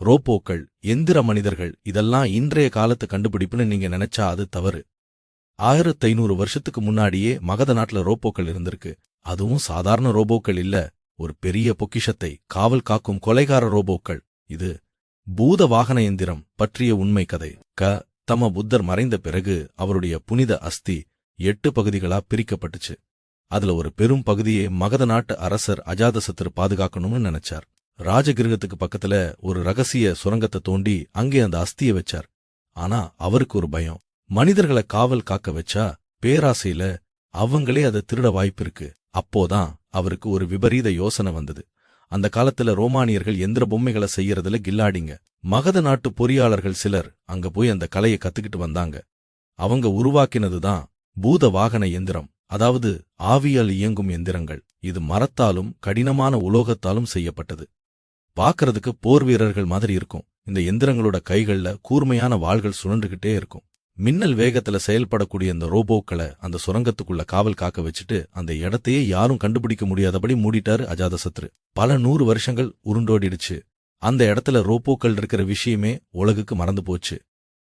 ரோபோக்கள், எந்திர மனிதர்கள் இதெல்லாம் இன்றைய காலத்து கண்டுபிடிப்புன்னு நீங்க நினைச்சா அது தவறு. 1500 வருஷத்துக்கு முன்னாடியே மகத நாட்டுல ரோபோக்கள் இருந்திருக்கு. அதுவும் சாதாரண ரோபோக்கள் இல்ல, ஒரு பெரிய பொக்கிஷத்தை காவல் காக்கும் கொலைகார ரோபோக்கள். இது பூத வாகன எந்திரம் பற்றிய உண்மை கதை. தம புத்தர் மறைந்த பிறகு அவருடைய புனித அஸ்தி 8 பகுதிகளா பிரிக்கப்பட்டுச்சு. அதுல ஒரு பெரும் பகுதியை மகத நாட்டு அரசர் அஜாதசத்ரு பாதுகாக்கணும்னு நினைச்சார். ராஜகிருகத்துக்கு பக்கத்துல ஒரு ரகசிய சுரங்கத்தை தோண்டி அங்கே அந்த அஸ்திய வச்சார். ஆனா அவருக்கு ஒரு பயம். மனிதர்களை காவல் காக்க வச்சா பேராசையில அவங்களே அதை திருட வாய்ப்பிருக்கு. அப்போதான் அவருக்கு ஒரு விபரீத யோசனை வந்தது. அந்த காலத்துல ரோமானியர்கள் எந்திர பொம்மைகளை செய்யறதுல கில்லாடிங்க. மகத நாட்டு பொறியாளர்கள் சிலர் அங்க போய் அந்த கலையை கத்துக்கிட்டு வந்தாங்க. அவங்க உருவாக்கினதுதான் பூத வாகன எந்திரம், அதாவது ஆவியால் இயங்கும் எந்திரங்கள். இது மரத்தாலும் கடினமான உலோகத்தாலும் செய்யப்பட்டது. பாக்குறதுக்கு போர் வீரர்கள் மாதிரி இருக்கும். இந்த எந்திரங்களோட கைகள்ல கூர்மையான வாள்கள் சுழன்றுகிட்டே இருக்கும். மின்னல் வேகத்துல செயல்படக்கூடிய இந்த ரோபோக்களை அந்த சுரங்கத்துக்குள்ள காவல் காக்க வச்சுட்டு அந்த இடத்தையே யாரும் கண்டுபிடிக்க முடியாதபடி மூடிட்டாரு அஜாதசத்ரு. பல 100 வருஷங்கள் உருண்டோடிடுச்சு. அந்த இடத்துல ரோபோக்கள் இருக்கிற விஷயமே உலகுக்கு மறந்து போச்சு.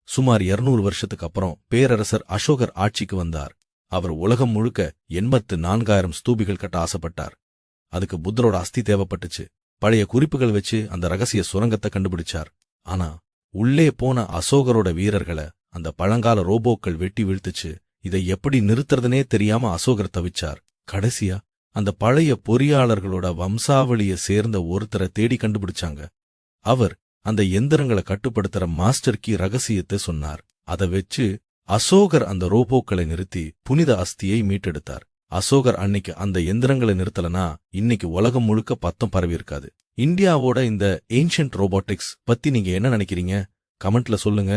சுமார் 200 வருஷத்துக்கு அப்புறம் பேரரசர் அசோகர் ஆட்சிக்கு வந்தார். அவர் உலகம் முழுக்க 84,000 ஸ்தூபிகள் கட்ட ஆசைப்பட்டார். அதுக்கு புத்தரோட அஸ்தி தேவைப்பட்டுச்சு. பழைய குறிப்புகள் வச்சு அந்த ரகசிய சுரங்கத்தை கண்டுபிடிச்சார். ஆனா உள்ளே போன அசோகரோட வீரர்களை அந்த பழங்கால ரோபோக்கள் வெட்டி வீழ்த்துச்சு. இதை எப்படி நிறுத்துறதுனே தெரியாம அசோகர் தவிச்சார். கடைசியா அந்த பழைய பொறியாளர்களோட வம்சாவளிய சேர்ந்த ஒருத்தரை தேடி கண்டுபிடிச்சாங்க. அவர் அந்த எந்திரங்களை கட்டுப்படுத்துற மாஸ்டர் கீ ரகசியத்தை சொன்னார். அதை வச்சு அசோகர் அந்த ரோபோக்களை நிறுத்தி புனித அஸ்தியை மீட்டெடுத்தார். அசோகர் அன்னைக்கு அந்த எந்திரங்களை நிறுத்தலனா இன்னைக்கு உலகம் முழுக்க பத்தம் பரவி இருக்காது. இந்தியாவோட இந்த ஏன்ஷியன்ட் ரோபோட்டிக்ஸ் பத்தி நீங்க என்ன நினைக்கிறீங்க? கமெண்ட்ல சொல்லுங்க.